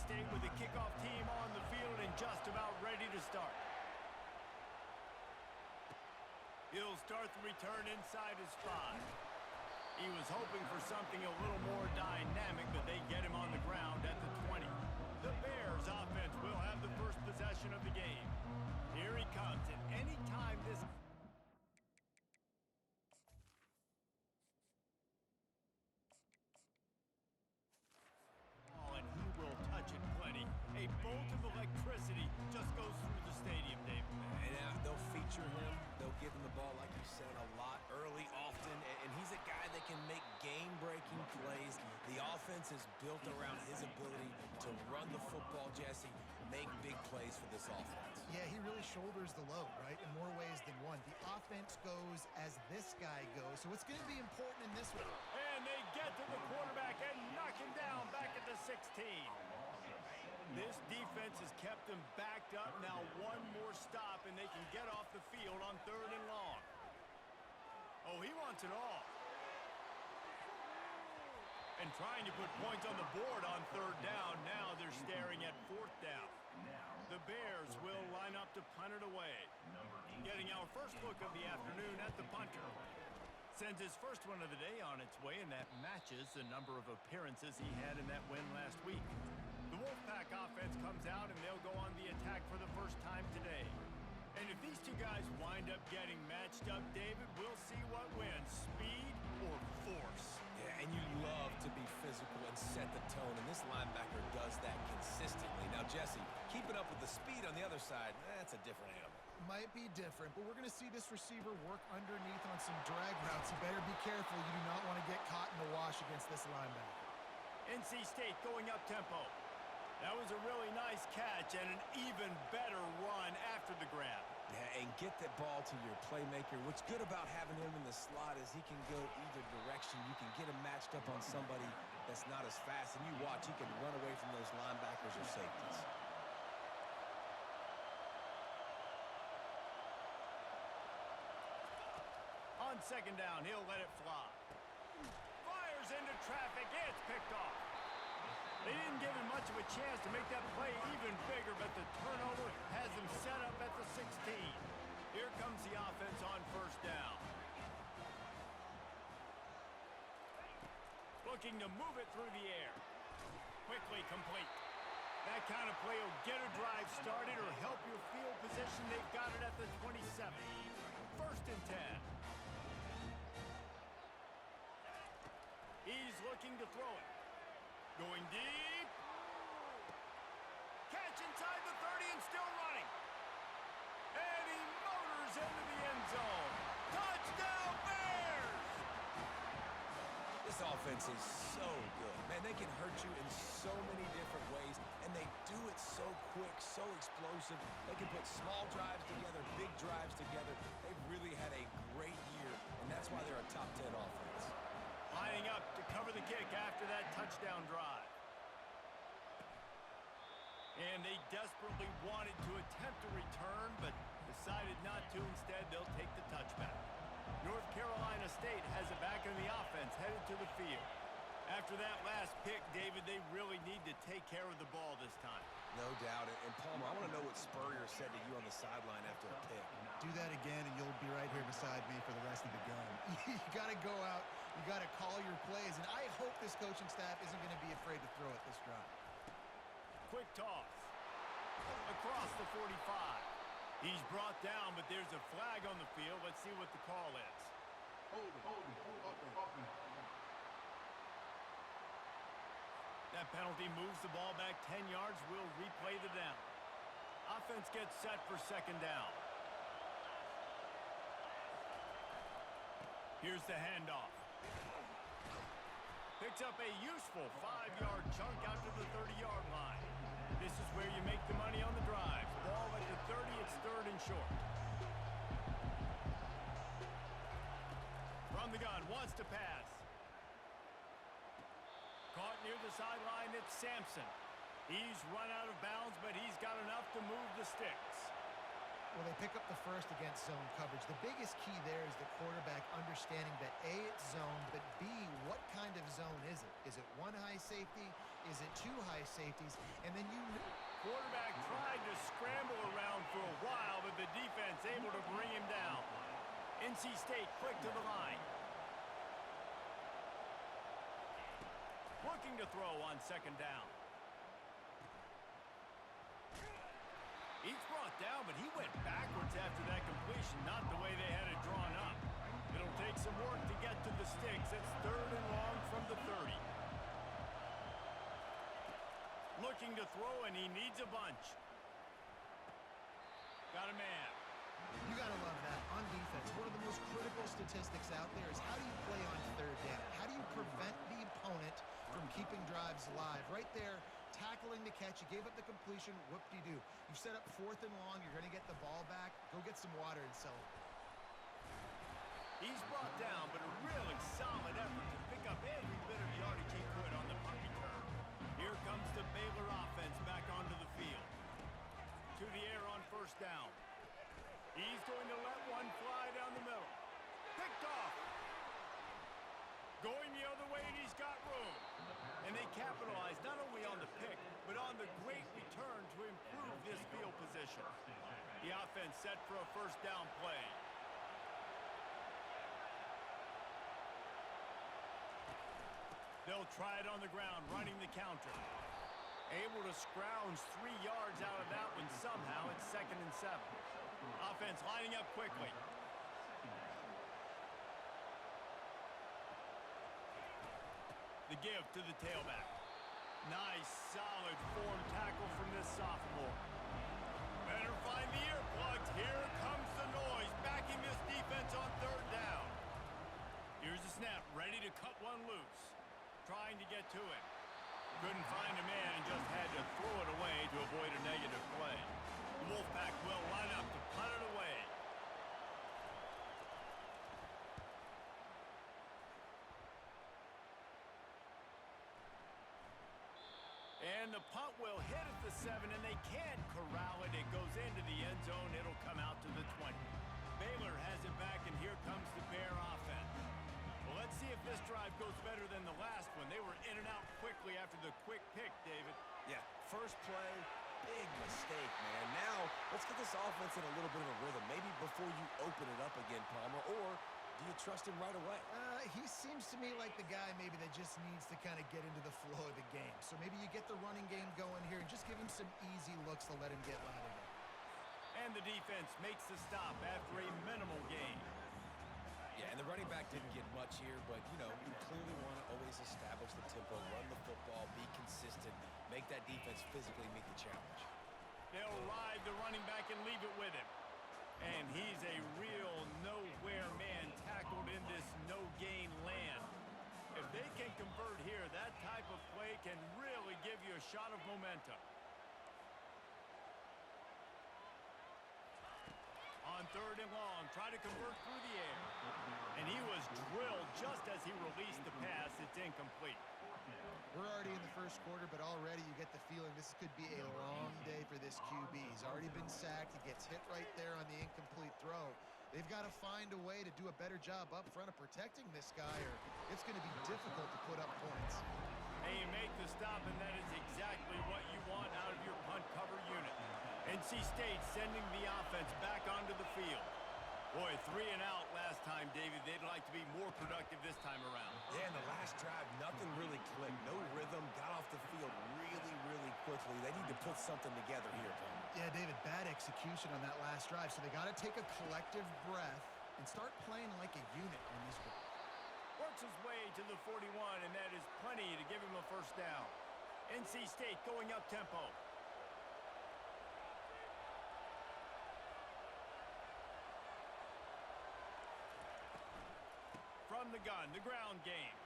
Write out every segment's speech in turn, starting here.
State with the kickoff team on the field and just about ready to start. He'll start the return inside his 5. He was hoping for something a little more dynamic, but they get him on the ground at the 20. The Bears offense will have the first possession of the game. Here he comes, and any time this... Oh, and he will touch it plenty. A bolt of electricity just goes through the stadium, Dave. And they'll feature him. They'll give him the ball, like you said, a lot, early, often. And he's a guy that can make game-breaking plays. The offense is built around his ability to run the football, Jesse, make big plays for this offense. Yeah, he really shoulders the load, right, in more ways than one. The offense goes as this guy goes, so it's going to be important in this one. And they get to the quarterback and knock him down back at the 16. This defense has kept them backed up. Now one more stop, and they can get off the field on 3rd and long. Oh, he wants it all. And trying to put points on the board on 3rd down. Now they're staring at 4th down. The Bears will line up to punt it away. Getting our first look of the afternoon at the punter. Sends his first one of the day on its way, and that matches the number of appearances he had in that win last week. The Wolfpack offense comes out, and they'll go on the attack for the first time today. And if these two guys wind up getting matched up, David, we'll see what wins, speed or force. Yeah, and you love to be physical and set the tone, and this linebacker does that consistently. Now, Jesse, keeping up with the speed on the other side, that's a different animal. Might be different, but we're going to see this receiver work underneath on some drag routes. You better be careful. You do not want to get caught in the wash against this linebacker. NC State going up tempo. That was a really nice catch and an even better run after the grab. Yeah, and get that ball to your playmaker. What's good about having him in the slot is he can go either direction. You can get him matched up on somebody that's not as fast, and you watch, he can run away from those linebackers or safeties. On 2nd down, he'll let it fly. Fires into traffic. It's picked off. They didn't give him much of a chance to make that play even bigger, but the turnover has him set up at the 16. Here comes the offense on 1st down. Looking to move it through the air. Quickly complete. That kind of play will get a drive started or help your field position. They've got it at the 27. 1st and 10. He's looking to throw it. Going deep. Catch inside the 30 and still running. And he motors into the end zone. Touchdown, Bears! This offense is so good. Man, they can hurt you in so many different ways, and they do it so quick, so explosive. They can put small drives together, big drives together. They've really had a great year, and that's why they're a top 10 offense. Lining up to cover the kick after that touchdown drive. And they desperately wanted to attempt a return, but decided not to. Instead, they'll take the touchback. North Carolina State has it back in the offense, headed to the field. After that last pick, David, they really need to take care of the ball this time. No doubt. And Palmer, I want to know what Spurrier said to you on the sideline after a pick. Do that again, and you'll be right here beside me for the rest of the game. You got to go out. You got to call your plays, and I hope this coaching staff isn't going to be afraid to throw it this drive. Quick toss. Across the 45. He's brought down, but there's a flag on the field. Let's see what the call is. Hold it. That penalty moves the ball back 10 yards. We'll replay the down. Offense gets set for 2nd down. Here's the handoff. Picks up a useful 5-yard chunk out to the 30-yard line. This is where you make the money on the drive. Ball at the 30, it's 3rd and short. From the gun, wants to pass. Caught near the sideline, it's Sampson. He's run out of bounds, but he's got enough to move the sticks. Well, they pick up the first against zone coverage. The biggest key there is the quarterback understanding that A, it's zone, but B, what kind of zone is it? Is it one high safety? Is it two high safeties? And then Quarterback tried to scramble around for a while, but the defense able to bring him down. NC State quick to the line. Looking to throw on second down. He's brought down, but he went backwards after that completion, not the way they had it drawn up. It'll take some work to get to the sticks. It's 3rd and long from the 30. Looking to throw, and he needs a bunch. Got a man. You got to love that. On defense, one of the most critical statistics out there is how do you play on 3rd down? How do you prevent the opponent from keeping drives alive? Right there, tackling the catch. You gave up the completion. Whoop-de-doo. You set up 4th and long. You're going to get the ball back. Go get some water and sell it. He's brought down, but a really solid effort to pick up every bit of yardage he could on the punt return. Here comes the Baylor offense back onto the field. To the air on 1st down. He's going to let one fly down the middle. Picked off. Going the other way, and he's got room. And they capitalize not only on the pick, but on the great return to improve this field position. The offense set for a 1st down play. They'll try it on the ground, running the counter. Able to scrounge 3 yards out of that one somehow. It's 2nd and 7. Offense lining up quickly. The give to the tailback. Nice, solid form tackle from this sophomore. Better find the earplugs. Here comes the noise, backing this defense on 3rd down. Here's the snap, ready to cut one loose. Trying to get to it. Couldn't find a man and just had to throw it away to avoid a negative play. The Wolfpack will line up to punt it away. And the punt will hit at the 7, and they can't corral it. It goes into the end zone. It'll come out to the 20. Baylor has it back, and here comes the Bear offense. Well, let's see if this drive goes better than the last one. They were in and out quickly after the quick pick, David. Yeah, first play, big mistake, man. Now, let's get this offense in a little bit of a rhythm. Maybe before you open it up again, Palmer, or do you trust him right away? He seems to me like the guy maybe that just needs to kind of get into the flow of the game. So maybe you get the running game going here and just give him some easy looks to let him get live again. And the defense makes the stop after a minimal gain. Yeah, and the running back didn't get much here, but, you know, you clearly want to always establish the tempo, run the football, be consistent, make that defense physically meet the challenge. They'll ride the running back and leave it with him. And he's a real nowhere man tackled in this no-gain land. If they can convert here, that type of play can really give you a shot of momentum. On 3rd and long, try to convert through the air. And he was drilled just as he released the pass. It's incomplete. We're already in the 1st quarter, but already you get the feeling this could be a long day for this QB. He's already been sacked. He gets hit right there on the incomplete throw. They've got to find a way to do a better job up front of protecting this guy, or it's going to be difficult to put up points. And you make the stop, and that is exactly what you want out of your punt cover unit. NC State sending the offense back onto the field. Boy, 3 and out last time, David. They'd like to be more productive this time around. Yeah, in the last drive, nothing really clicked. No rhythm, got off the field really, really quickly. They need to put something together here, Palmer. Yeah, David, bad execution on that last drive, so they got to take a collective breath and start playing like a unit on this one. Works his way to the 41, and that is plenty to give him a 1st down. NC State going up tempo. From the gun, the ground game.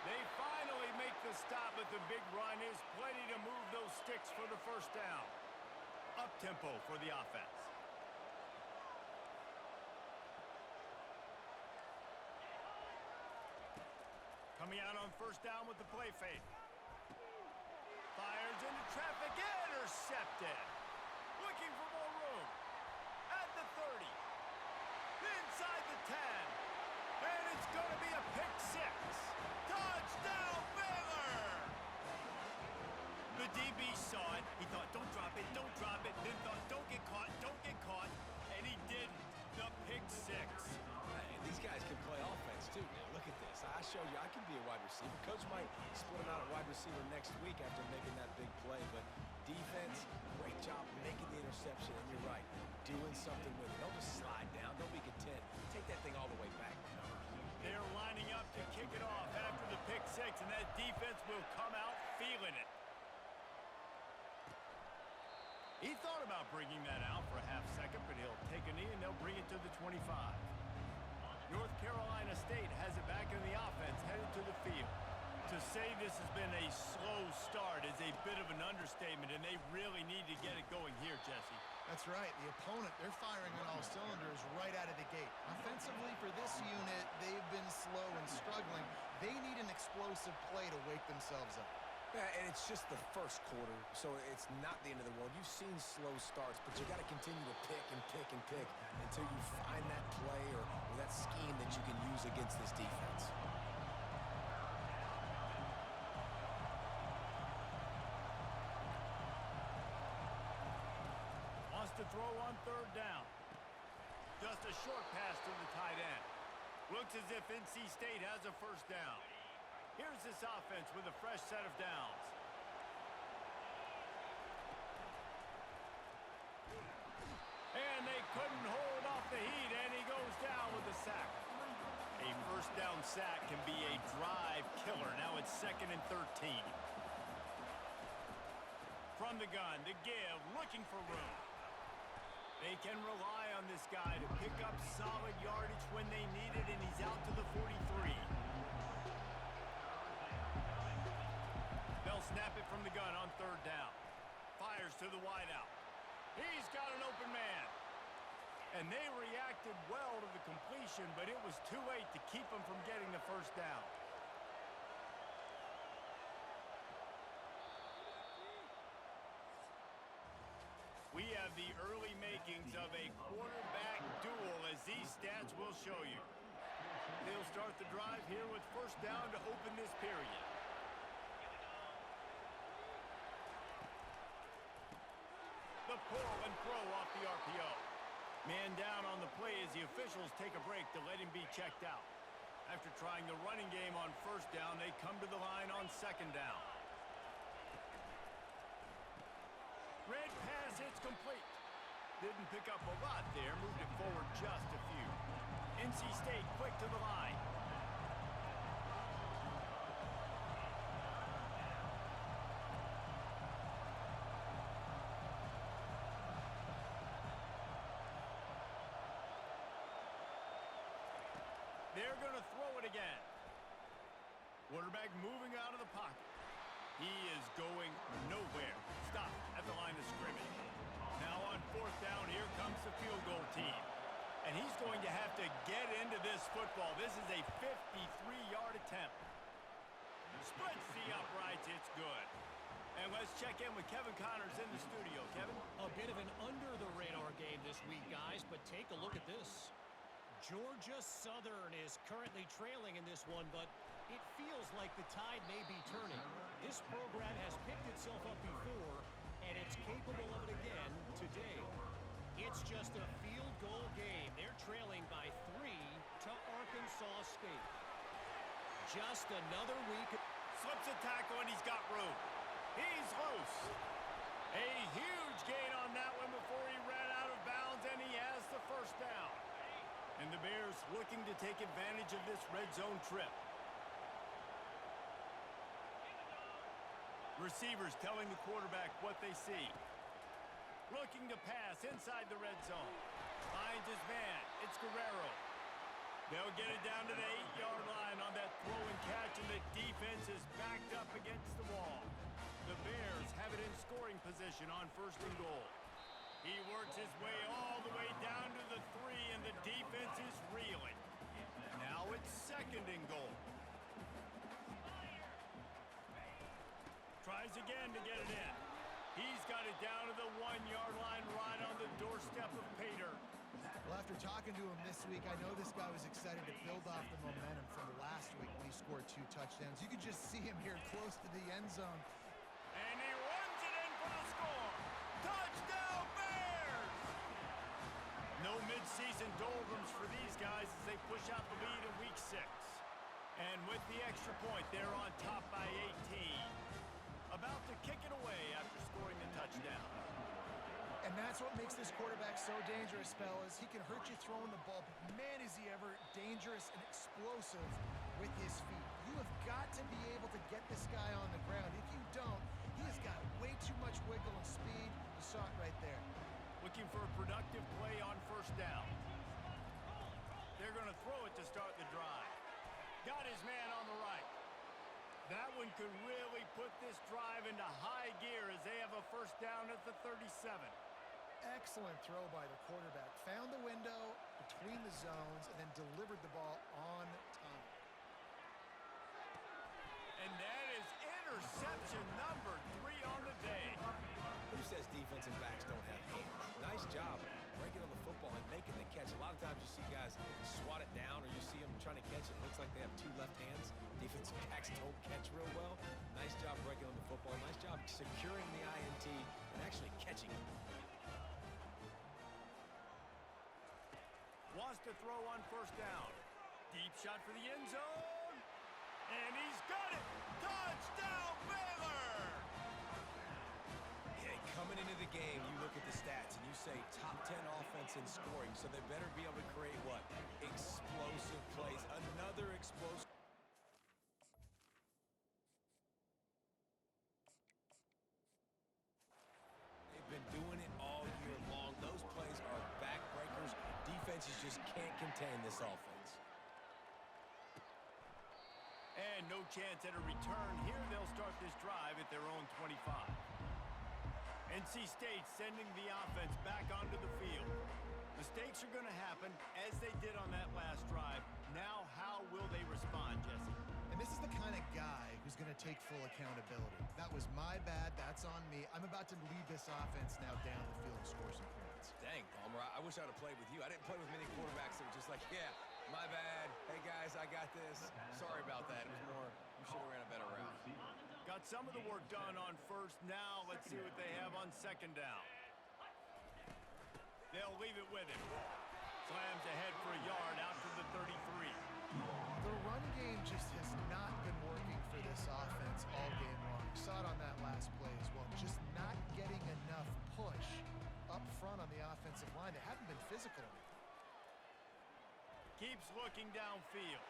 They finally make the stop, but the big run is plenty to move those sticks for the 1st down. Up tempo for the offense. Coming out on 1st down with the play fake. Fires into traffic, intercepted. Looking for more it, don't drop it. Then thought, don't get caught, don't get caught. And he didn't. The pick six. Hey, these guys can play offense, too. Now, look at this. I showed you I can be a wide receiver. Coach might split him out at wide receiver next week after making that big play. But defense, great job making the interception. And you're right, doing something with it. Don't just slide down. Don't be content. Take that thing all the way back. They're lining up to kick it off after the pick six, and that defense will come out feeling it. He thought about bringing that out for a half second, but he'll take a knee and they'll bring it to the 25. North Carolina State has it back in the offense, headed to the field. To say this has been a slow start is a bit of an understatement, and they really need to get it going here, Jesse. That's right. The opponent, they're firing on all cylinders right out of the gate. Offensively, for this unit, they've been slow and struggling. They need an explosive play to wake themselves up. Yeah, and it's just the first quarter, so it's not the end of the world. You've seen slow starts, but you got to continue to pick and pick and pick until you find that play or that scheme that you can use against this defense. Wants to throw on third down. Just a short pass to the tight end. Looks as if NC State has a first down. Here's this offense with a fresh set of downs. And they couldn't hold off the heat, and he goes down with a sack. A first down sack can be a drive killer. Now it's 2nd and 13. From the gun, the give, looking for room. They can rely on this guy to pick up solid yardage when they need it, and he's out to the 43. They'll snap it from the gun on third down. Fires to the wideout. He's got an open man. And they reacted well to the completion, but it was too late to keep him from getting the first down. We have the early makings of a quarterback duel, as these stats will show you. They'll start the drive here with first down to open this period. The pull and throw off the RPO. Man down on the play as the officials take a break to let him be checked out. After trying the running game on first down, they come to the line on second down. Red pass, it's complete. Didn't pick up a lot there, moved it forward just a few. NC State quick to the line. They're going to throw it again. Quarterback moving out of the pocket. He is going nowhere. Stop at the line of scrimmage. Now on fourth down, here comes the field goal team. And he's going to have to get into this football. This is a 53-yard attempt. Splits the uprights. It's good. And let's check in with Kevin Connors in the studio. Kevin? A bit of an under-the-radar game this week, guys, but take a look at this. Georgia Southern is currently trailing in this one, but it feels like the tide may be turning. This program has picked itself up before, and it's capable of it again today. It's just a field goal game. They're trailing by 3 to Arkansas State. Just another week. Slips a tackle, and he's got room. He's loose. A huge gain on that one before he ran out of bounds, and he has the first down. And the Bears looking to take advantage of this red zone trip. Receivers telling the quarterback what they see. Looking to pass inside the red zone. Finds his man. It's Guerrero. They'll get it down to the 8-yard line on that throw and catch, and the defense is backed up against the wall. The Bears have it in scoring position on first and goal. He works his way all the way down to the 3, and the defense is reeling. Now it's second and goal. Tries again to get it in. He's got it down to the 1-yard line right on the doorstep of Pater. Well, after talking to him this week, I know this guy was excited to build off the momentum from last week when he scored 2 touchdowns. You could just see him here close to the end zone. And he runs it in for the score. Mid-season doldrums for these guys as they push out the lead in Week 6. And with the extra point, they're on top by 18. About to kick it away after scoring the touchdown. And that's what makes this quarterback so dangerous, fellas. He can hurt you throwing the ball, but man, is he ever dangerous and explosive with his feet. You have got to be able to get this guy on the ground. If you don't, he has got way too much wiggle and speed. You saw it right there. Looking for a productive play on first down. They're going to throw it to start the drive. Got his man on the right. That one could really put this drive into high gear as they have a first down at the 37. Excellent throw by the quarterback. Found the window between the zones and then delivered the ball on time. And that is interception number 3 on the day. Who says defensive backs don't have hands? Nice job breaking on the football and making the catch. A lot of times you see guys swat it down or you see them trying to catch it. It looks like they have 2 left hands. Defensive backs don't catch real well. Nice job breaking on the football. Nice job securing the INT and actually catching it. Wants to throw on first down. Deep shot for the end zone. And he's got it. Touchdown, Baylor! Yeah, coming into the game, you look at the stats and you say top 10 offense in scoring, so they better be able to create what? Explosive plays. Another explosive. They've been doing it all year long. Those plays are backbreakers. Defenses just can't contain this offense. And no chance at a return. Here they'll start this drive at their own 25. NC State sending the offense back onto the field. Mistakes are going to happen as they did on that last drive. Now how will they respond, Jesse? And this is the kind of guy who's going to take full accountability. That was my bad. That's on me. I'm about to lead this offense now down the field and score some points. Dang, Palmer, I wish I'd have played with you. I didn't play with many quarterbacks that were just like, yeah, my bad. Hey, guys, I got this. Sorry about that. It was more, you should have ran a better route. Got some of the work done on first. Now let's see what they have on second down. They'll leave it with him. Slams ahead for a yard out to the 33. The run game just has not been working for this offense all game long. You saw it on that last play as well. Just not getting enough push up front on the offensive line. They haven't been physical. Keeps looking downfield.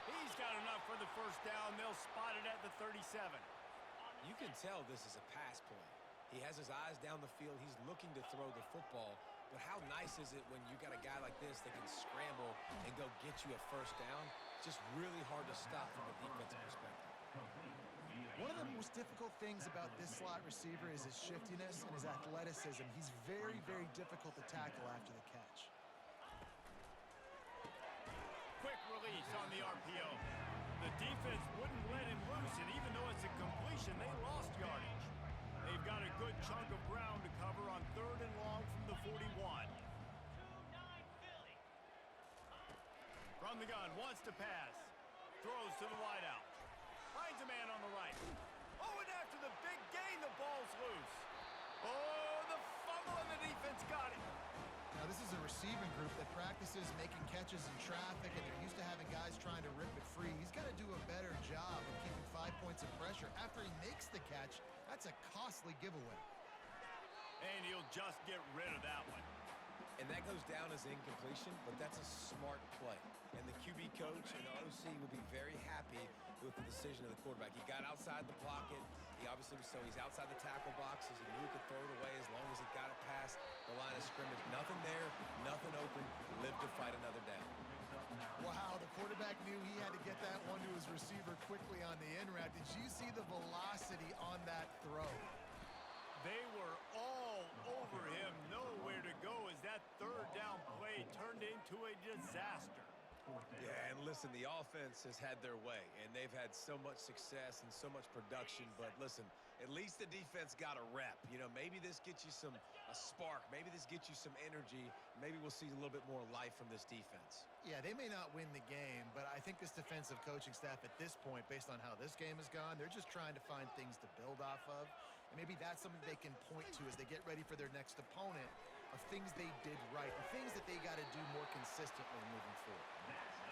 He's got enough for the first down. They'll spot it at the 37. You can tell this is a pass play. He has his eyes down the field. He's looking to throw the football. But how nice is it when you got a guy like this that can scramble and go get you a first down? It's just really hard to stop from a defensive perspective. One of the most difficult things about this slot receiver is his shiftiness and his athleticism. He's very, very difficult to tackle after the catch. Quick release on the RPO. The defense wouldn't let him loose, and even though it's a completion, they lost yardage. They've got a good chunk of ground to cover on third and long from the 41. From the gun, wants to pass. Throws to the wideout. Finds a man on the right. Oh, and after the big gain, the ball's loose. Oh, the fumble, and the defense got it. Now, this is a receiving group that practices making catches in traffic, and they're used to having guys trying to rip it free. He's got to do a better job of keeping 5 points of pressure. After he makes the catch, that's a costly giveaway. And he'll just get rid of that one. And that goes down as incompletion, but that's a smart play. And the QB coach and the OC will be very happy with the decision of the quarterback. He got outside the pocket. He obviously was, so he's outside the tackle boxes. He knew he could throw it away as long as he got it past the line of scrimmage. Nothing there, nothing open. Lived to fight another down. Wow, the quarterback knew he had to get that one to his receiver quickly on the in route. Did you see the velocity on that throw? They were all over him, nowhere to go as that third down play turned into a disaster. Yeah, and listen, the offense has had their way, and they've had so much success and so much production. But listen, at least the defense got a rep. You know, maybe this gets you a spark. Maybe this gets you some energy. Maybe we'll see a little bit more life from this defense. Yeah, they may not win the game, but I think this defensive coaching staff at this point, based on how this game has gone, they're just trying to find things to build off of. And maybe that's something they can point to as they get ready for their next opponent of things they did right and things that they got to do more consistently moving forward.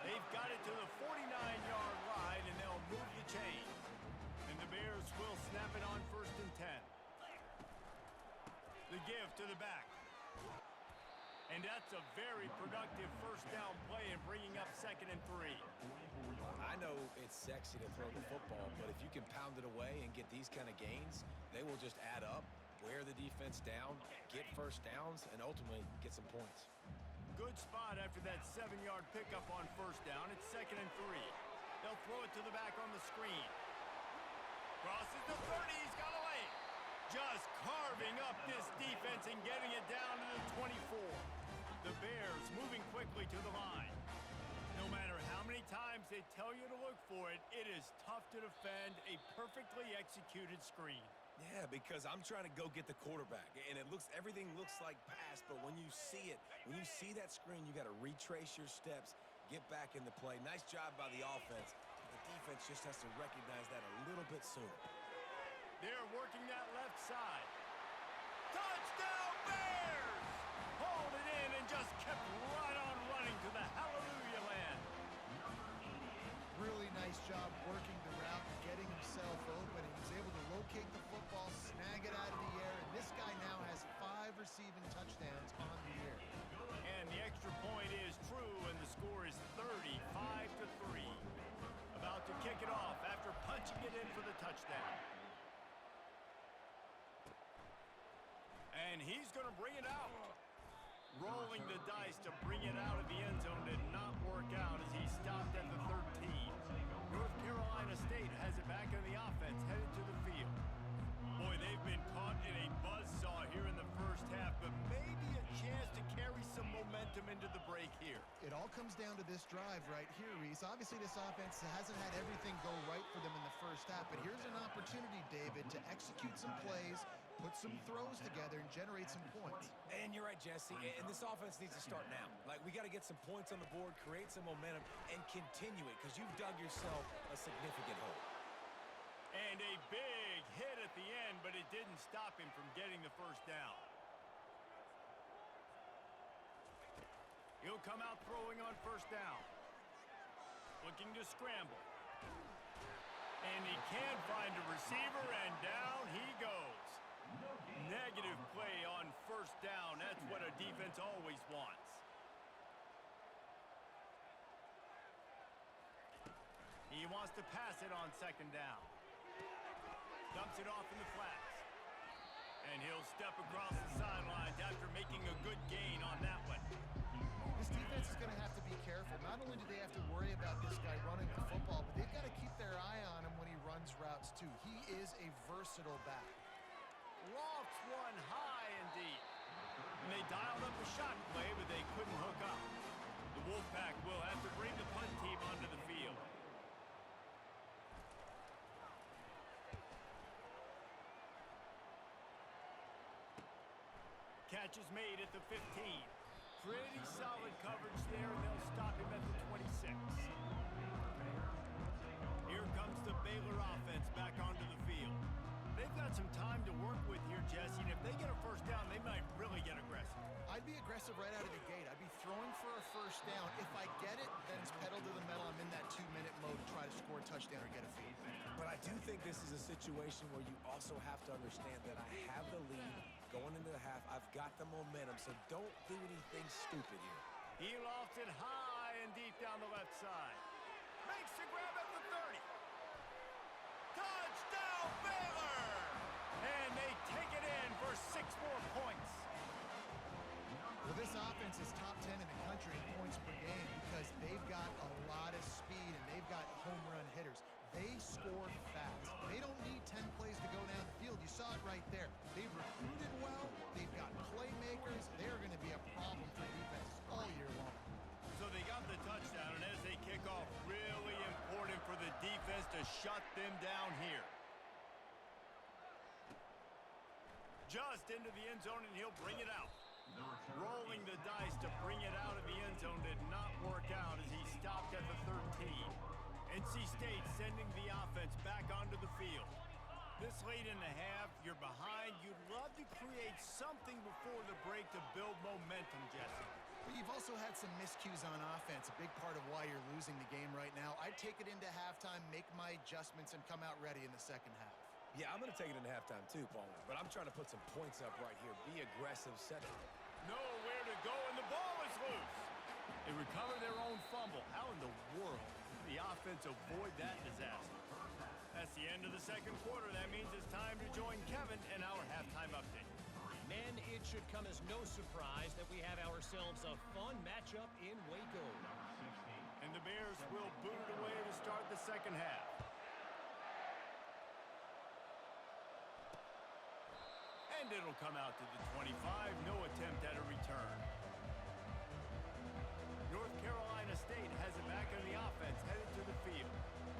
They've got it to the 49-yard line, and they'll move the chains. And the Bears will snap it on 1st and 10. The give to the back. And that's a very productive first down play and bringing up 2nd and 3. I know it's sexy to throw the football, but if you can pound it away and get these kind of gains, they will just add up, wear the defense down, get first downs, and ultimately get some points. Good spot after that 7-yard pickup on 1st down. It's 2nd and 3. They'll throw it to the back on the screen. Crosses the 30. He's got a lane. Just carving up this defense and getting it down to the 24. The Bears moving quickly to the line. No matter how many times they tell you to look for it, it is tough to defend a perfectly executed screen. Yeah, because I'm trying to go get the quarterback, and everything looks like pass, but when you see it, when you see that screen, you got to retrace your steps, get back in the play. Nice job by the offense. The defense just has to recognize that a little bit sooner. They're working that left side. Touchdown Bears! Hold it in and just kept right on running to the hallelujah land. Really nice job working the route and getting himself open. He was able to locate the football, snag it out of the air, and this guy now has 5 receiving touchdowns on the year. And the extra point is true, and the score is 35-3. About to kick it off after punching it in for the touchdown. And he's going to bring it out. Rolling the dice to bring it out of the end zone did not work out as he stopped at the 13. North Carolina State has it back on the offense, headed to the field. Boy, they've been caught in a buzzsaw here in the first half, but maybe a chance to carry some momentum into the break here. It all comes down to this drive right here, Reese. Obviously, this offense hasn't had everything go right for them in the first half, but here's an opportunity, David, to execute some plays, put some throws together, and generate some points. And you're right, Jesse, and this offense needs to start now. Like, we got to get some points on the board, create some momentum, and continue it, because you've dug yourself a significant hole. And a big hit at the end, but it didn't stop him from getting the first down. He'll come out throwing on 1st down. Looking to scramble. And he can find a receiver, and down he goes. Negative play on 1st down. That's what a defense always wants. He wants to pass it on 2nd down. Dumps it off in the flats. And he'll step across the sidelines after making a good gain on that one. This defense is going to have to be careful. Not only do they have to worry about this guy running the football, but they've got to keep their eye on him when he runs routes too. He is a versatile back. Lofts one high and deep. And they dialed up a shot play, but they couldn't hook up. The Wolfpack will have to bring the punt team onto the field. Catch is made at the 15. Pretty solid coverage there, and they'll stop him at the 26. Here comes the Baylor offense back onto the field. They've got some time to work with here, Jesse, and if they get a first down, they might really get aggressive. I'd be aggressive right out of the gate. I'd be throwing for a first down. If I get it, then it's pedal to the metal. I'm in that 2-minute mode to try to score a touchdown or get a field. But I do think this is a situation where you also have to understand that I have the lead going into the half. I've got the momentum, so don't do anything stupid here. He lofts it high and deep down the left side. Makes the grab at the 30. Touchdown, Baylor! And they take it in for 6 more points. Well, this offense is top 10 in the country in points per game because they've got a lot of speed and they've got home run hitters. They score fast. They don't need 10 plays to go down the field. You saw it right there. They've recruited well. They've got playmakers. They're going to be a problem for defenses all year long. So they got the touchdown, and as they kick off, really important for the defense to shut them down here. Just into the end zone, and he'll bring it out. Rolling the dice to bring it out of the end zone did not work out as he stopped at the 13. NC State sending the offense back onto the field. This late in the half, you're behind. You'd love to create something before the break to build momentum, Jesse. But you've also had some miscues on offense, a big part of why you're losing the game right now. I'd take it into halftime, make my adjustments, and come out ready in the second half. Yeah, I'm going to take it into halftime too, Palmer. But I'm trying to put some points up right here. Be aggressive, set it. Nowhere to go, and the ball is loose. They recover their own fumble. How in the world did the offense avoid that disaster? That's the end of the second quarter. That means it's time to join Kevin in our halftime update. Men, it should come as no surprise that we have ourselves a fun matchup in Waco. And the Bears will boot it away to start the second half. And it'll come out to the 25. No attempt at a return. North Carolina State has it back on the offense, headed to the field.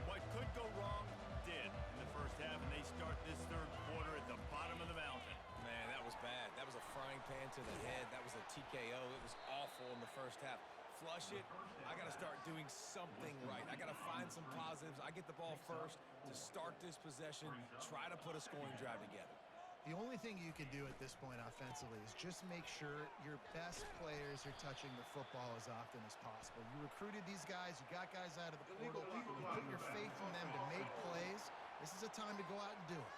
What could go wrong did in the first half, and they start this third quarter at the bottom of the mountain. Man, that was bad. That was a frying pan to the head. That was a TKO. It was awful in the first half. Flush it. I got to start doing something right. I got to find some positives. I get the ball first to start this possession, try to put a scoring drive together. The only thing you can do at this point offensively is just make sure your best players are touching the football as often as possible. You recruited these guys. You got guys out of the portal. You put your faith in them to make plays. This is a time to go out and do it.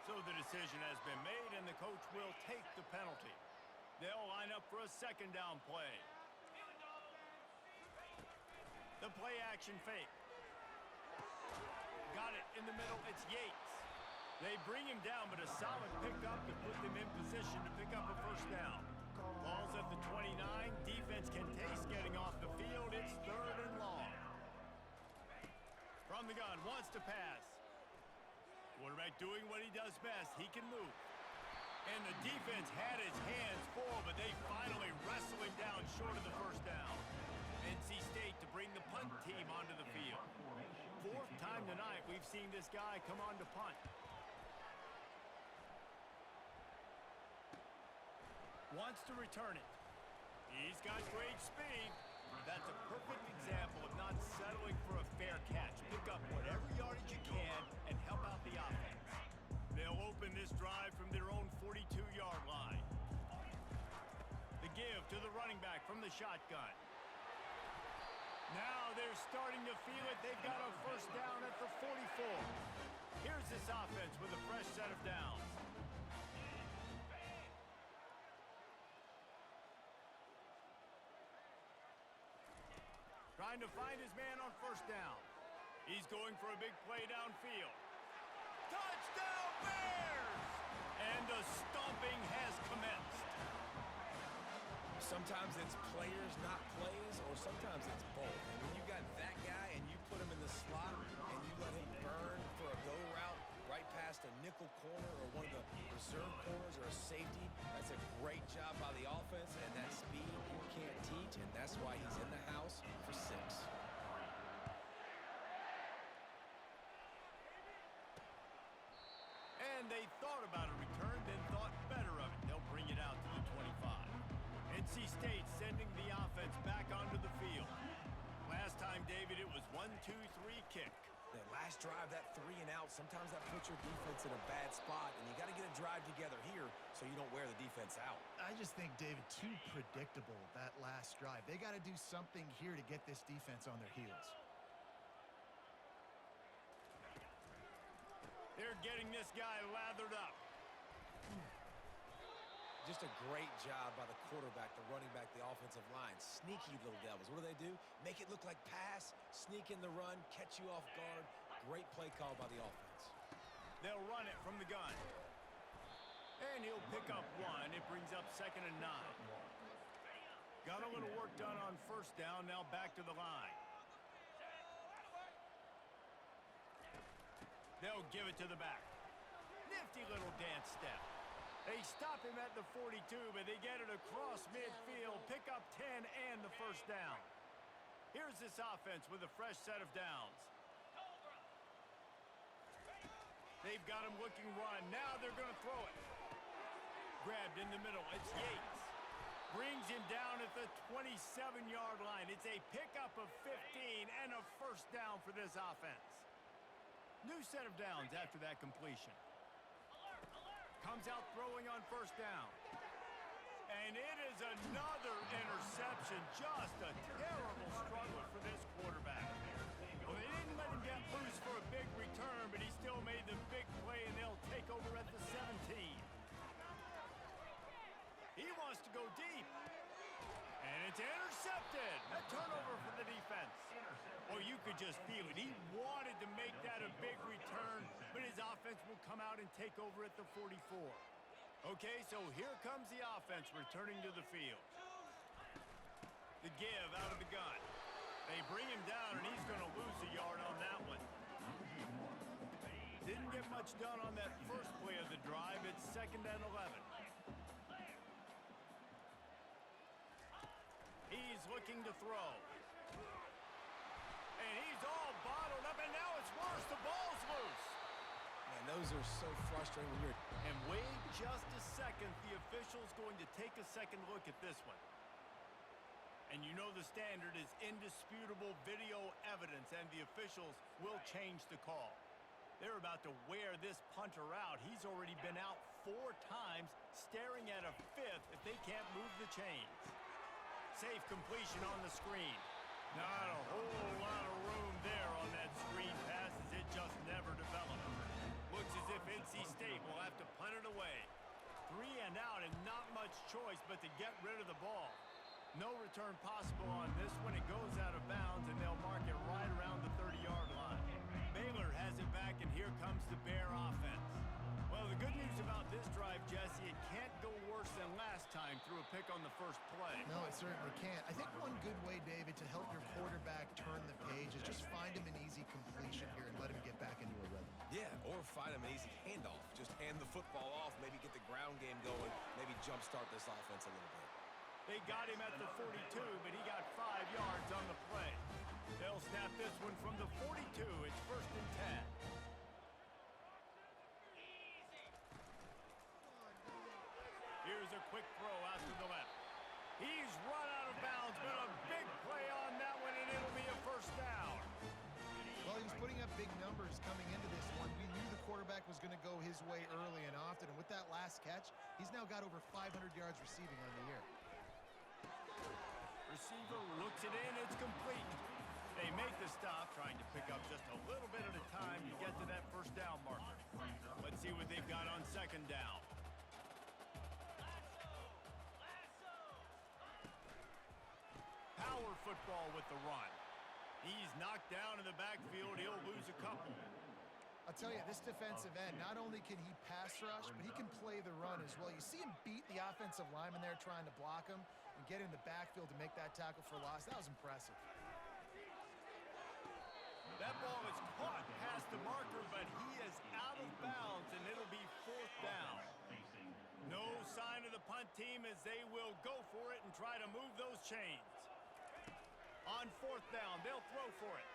So the decision has been made, and the coach will take the penalty. They'll line up for a second down play. The play action fake. Got it in the middle. It's Yates. They bring him down, but a solid pickup to put them in position to pick up a first down. Ball's at the 29. Defense can taste getting off the field. It's third and long. From the gun, wants to pass. Quarterback doing what he does best. He can move. And the defense had his hands full, but they finally wrestle him down short of the first down. NC State to bring the punt team onto the field. Fourth time tonight we've seen this guy come on to punt. Wants to return it. He's got great speed. That's a perfect example of not settling for a fair catch. Pick up whatever yardage you can and help out the offense. They'll open this drive from their own 42-yard line. The give to the running back from the shotgun. Now they're starting to feel it. They've got a first down at the 44. Here's this offense with a fresh set of downs. Trying to find his man on first down. He's going for a big play downfield. Touchdown Bears! And the stomping has commenced. Sometimes it's players, not plays, or sometimes it's both. And when you got that guy and you put him in the slot and you let him burn for a go route right past a nickel corner or one of the reserve corners or a safety, that's a great job by the offense, and that speed you can't teach, and that's why he's in the house for 6. And they thought about a return, then thought better of it. They'll bring it out to the 25. NC State sending the offense back onto the field. Last time, David, it was 1-2-3 kick. That last drive, that 3 and out, sometimes that puts your defense in a bad spot, and you got to get a drive together here so you don't wear the defense out. I just think, David, too predictable, that last drive. They got to do something here to get this defense on their heels. They're getting this guy lathered up. Just a great job by the quarterback, the running back, the offensive line. Sneaky little devils. What do? Make it look like pass, sneak in the run, catch you off guard. Great play call by the offense. They'll run it from the gun. And he'll pick up 1. It brings up 2nd and 9. Got a little work done on first down. Now back to the line. They'll give it to the back. Nifty little dance step. They stop him at the 42, but they get it across midfield, pick up 10 and the first down. Here's this offense with a fresh set of downs. They've got him looking run. Now they're going to throw it. Grabbed in the middle. It's Yates. Brings him down at the 27-yard line. It's a pickup of 15 and a first down for this offense. New set of downs after that completion. Comes out throwing on first down. And it is another interception. Just a terrible struggle for this quarterback. Well, they didn't let him get loose for a big return, but he still made the big play, and they'll take over at the 17. He wants to go deep. And it's intercepted. A turnover for the defense. Oh, you could just feel it. He wanted to make that a big return, but his offense will come out and take over at the 44. Okay, so here comes the offense returning to the field. The give out of the gun. They bring him down, and he's going to lose a yard on that one. Didn't get much done on that first play of the drive. It's 2nd and 11. He's looking to throw. And he's all bottled up, and now it's worse. The ball's loose. Man, those are so frustrating when you're... And wait just a second. The official's going to take a second look at this one. And you know the standard is indisputable video evidence, and the officials will change the call. They're about to wear this punter out. He's already been out 4 times, staring at a 5th if they can't move the chains. Safe completion on the screen. Not a whole lot of room there on that screen pass, as it just never developed. Looks as if NC State will have to punt it away. 3 and out, and not much choice but to get rid of the ball. No return possible on this one. It goes out of bounds, and they'll mark it right around the 30-yard line. Baylor has it back, and here comes the Bear offense. Well, the good news about this drive, Jesse, it can't go worse than last time through a pick on the first play. No, it certainly can't. I think one good way, David, to help your quarterback turn the page is just find him an easy completion here and let him get back into a rhythm. Yeah, or find him an easy handoff. Just hand the football off, maybe get the ground game going, maybe jumpstart this offense a little bit. They got him at the 42, but he got 5 yards on the play. They'll snap this one from the 42. It's 1st and 10. Here's a quick throw out to the left. He's run out of bounds, but a big play on that one, and it'll be a 1st down. Well, he was putting up big numbers coming into this one. We knew the quarterback was going to go his way early and often, and with that last catch, he's now got over 500 yards receiving on the year. Receiver looks it in. It's complete. They make the stop, trying to pick up just a little bit at a time to get to that 1st down marker. Let's see what they've got on 2nd down. Power football with the run. He's knocked down in the backfield. He'll lose a couple. I'll tell you, this defensive end, not only can he pass rush, but he can play the run as well. You see him beat the offensive lineman there trying to block him and get in the backfield to make that tackle for loss. That was impressive. That ball is caught past the marker, but he is out of bounds, and it'll be 4th down. No sign of the punt team as they will go for it and try to move those chains. On 4th down, they'll throw for it.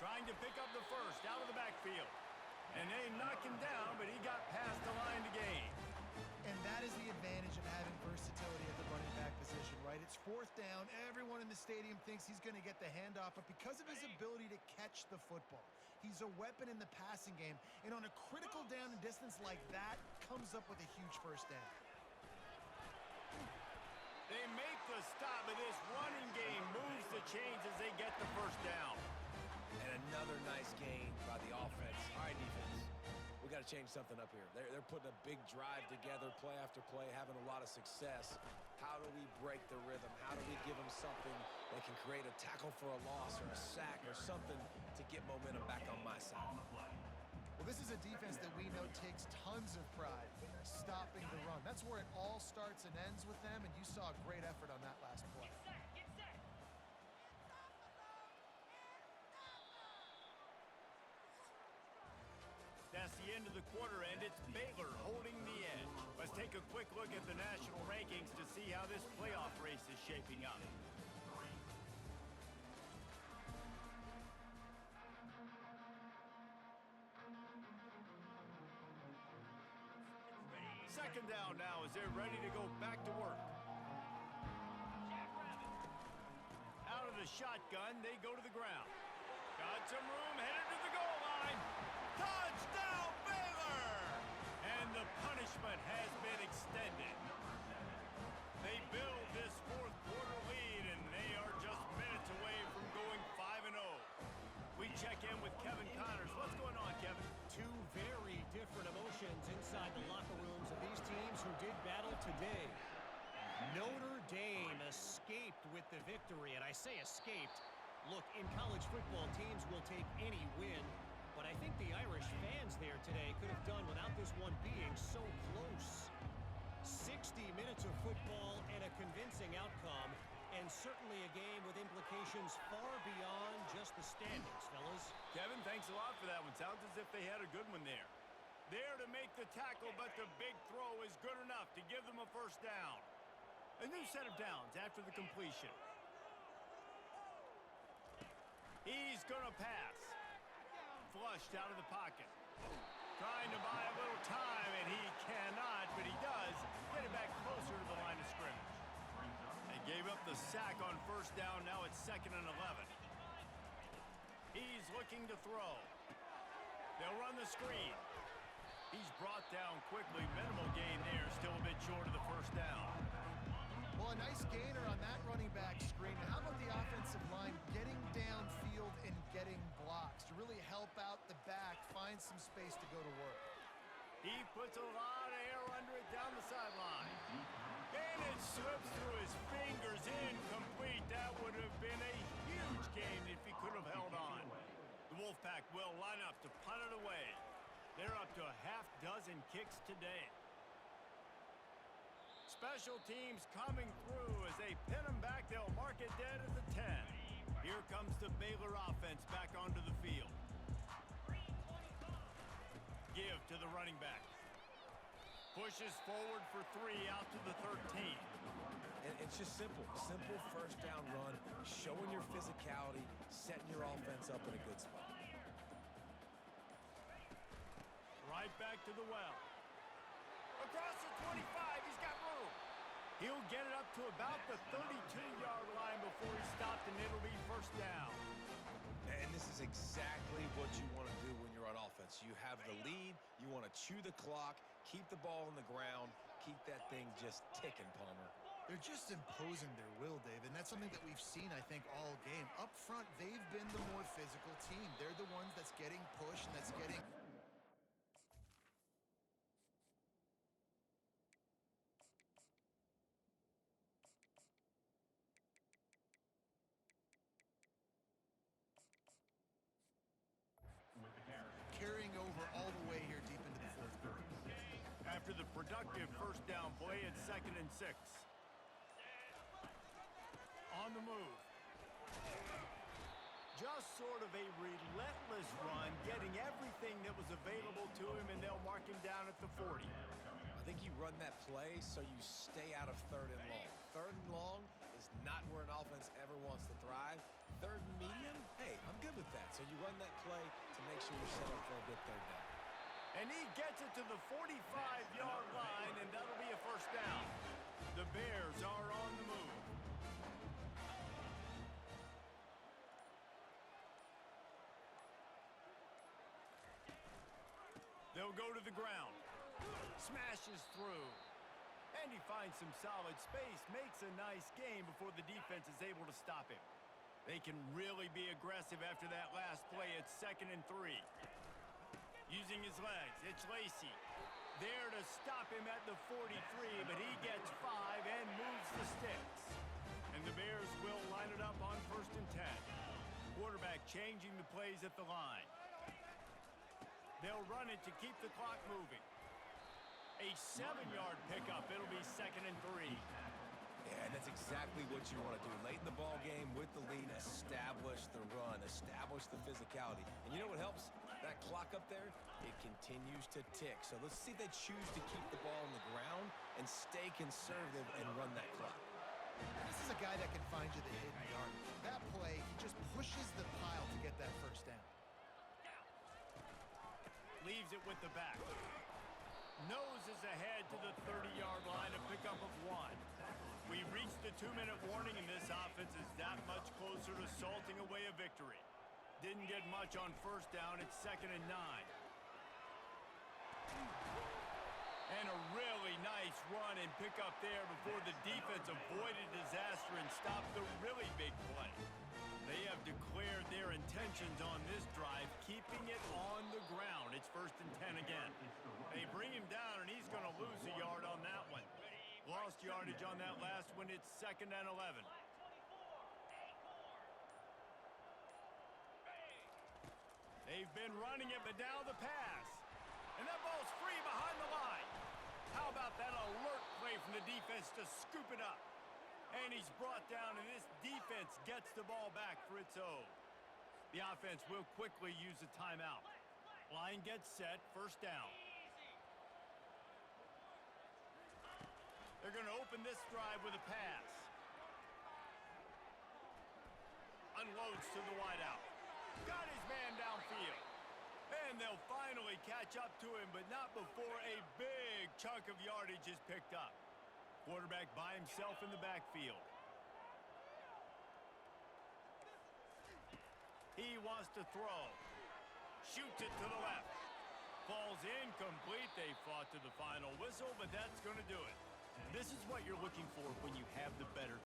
Trying to pick up the 1st out of the backfield. And they knock him down, but he got past the line to gain. And that is the advantage of having versatility at the running back position, right? It's 4th down. Everyone in the stadium thinks he's going to get the handoff, but because of his ability to catch the football, he's a weapon in the passing game. And on a critical down and distance like that, comes up with a huge 1st down. They make the stop, but this running game moves the chains as they get the 1st down. And another nice gain by the offense. All right, defense. We got to change something up here. They're putting a big drive together, play after play, having a lot of success. How do we break the rhythm? How do we give them something that can create a tackle for a loss or a sack or something to get momentum back on my side? Well, this is a defense that we know takes tons of pride stopping the run. That's where it all starts and ends with them, and you saw a great effort on that last play. That's the end of the quarter, and it's Baylor holding the edge. Let's take a quick look at the national rankings to see how this playoff race is shaping up. Second down now as they're ready to go back to work. Out of the shotgun, they go to the ground. Got some room, headed to the goal line. Touchdown, Baylor! And the punishment has been extended. They build this fourth quarter lead, and they are just minutes away from going 5-0. We check in with Kevin Connors. What's going on, Kevin? Two very different emotions inside the locker rooms of these teams who did battle today. Notre Dame escaped with the victory, and I say escaped. Look, in college football, teams will take any win, but I think the Irish fans there today could have done without this one being so close. 60 minutes of football and a convincing outcome, and certainly a game with implications far beyond just the standings, fellas. Kevin, thanks a lot for that one. Sounds as if they had a good one there. There to make the tackle, but the big throw is good enough to give them a first down. A new set of downs after the completion. He's going to pass. Flushed out of the pocket. Trying to buy a little time, and he cannot, but he does get it back closer to the line of scrimmage. They gave up the sack on first down. Now it's 2nd and 11. He's looking to throw. They'll run the screen. He's brought down quickly. Minimal gain there. Still a bit short of the first down. Well, a nice gainer on that running back screen. And how about the offensive line getting downfield and getting blocks to really help out the back, find some space to go to work? He puts a lot of air under it down the sideline. And it slips through his fingers, incomplete. That would have been a huge game if he could have held on. The Wolfpack will line up to punt it away. They're up to a half dozen kicks today. Special teams coming through as they pin them back. They'll mark it dead at the 10. Here comes the Baylor offense back onto the field. Give to the running back. Pushes forward for 3 out to the 13. And it's just simple. Simple first down run, showing your physicality, setting your offense up in a good spot. Right back to the well. Across the 25, he's got room. He'll get it up to about the 32-yard line before he's stopped, and it'll be first down. And this is exactly what you want to do when you're on offense. You have the lead, you want to chew the clock, keep the ball on the ground, keep that thing just ticking, Palmer. They're just imposing their will, Dave, and that's something that we've seen, I think, all game. Up front, they've been the more physical team. They're the ones that's getting pushed and that's getting... carrying over all the way here deep into the fourth quarter. After the productive first down play, it's 2nd and 6. On the move. Just sort of a relentless run, getting everything that was available to him, and they'll mark him down at the 40. I think you run that play so you stay out of 3rd and long. 3rd and long is not where an offense ever wants to thrive. 3rd and medium, hey, I'm good with that. So you run that play to make sure you're set up for a good 3rd down. And he gets it to the 45-yard line, and that'll be a first down. The Bears are on the move. They'll go to the ground. Smashes through. And he finds some solid space. Makes a nice game before the defense is able to stop him. They can really be aggressive after that last play. It's 2nd and 3. Using his legs, it's Lacey. There to stop him at the 43, but he gets 5 and moves the sticks. And the Bears will line it up on 1st and 10. Quarterback changing the plays at the line. They'll run it to keep the clock moving. A 7-yard pickup. It'll be 2nd and 3. Yeah, and that's exactly what you want to do. Late in the ball game with the lead, establish the run, establish the physicality. And you know what helps? That clock up there, it continues to tick. So let's see if they choose to keep the ball on the ground and stay conservative and run that clock. This is a guy that can find you the hidden yard. That play, he just pushes the pile to get that first down. Leaves it with the back. Noses ahead to the 30-yard line, a pickup of 1. We reached the 2-minute warning, and this offense is that much closer to salting away a victory. Didn't get much on first down. It's 2nd and 9. And a really nice run and pick up there before the defense avoided disaster and stopped the really big play. They have declared their intentions on this drive, keeping it on the ground. It's 1st and 10 again. They bring him down, and he's going to lose a yard on that one. Lost yardage on that last one. It's 2nd and 11. They've been running it, but now the pass. And that ball's free behind the line. How about that alert play from the defense to scoop it up? And he's brought down, and this defense gets the ball back for its own. The offense will quickly use a timeout. Line gets set, 1st down. They're going to open this drive with a pass. Unloads to the wideout. Got his man downfield. And they'll finally catch up to him, but not before a big chunk of yardage is picked up. Quarterback by himself in the backfield. He wants to throw. Shoots it to the left. Falls incomplete. They fought to the final whistle, but that's going to do it. This is what you're looking for when you have the better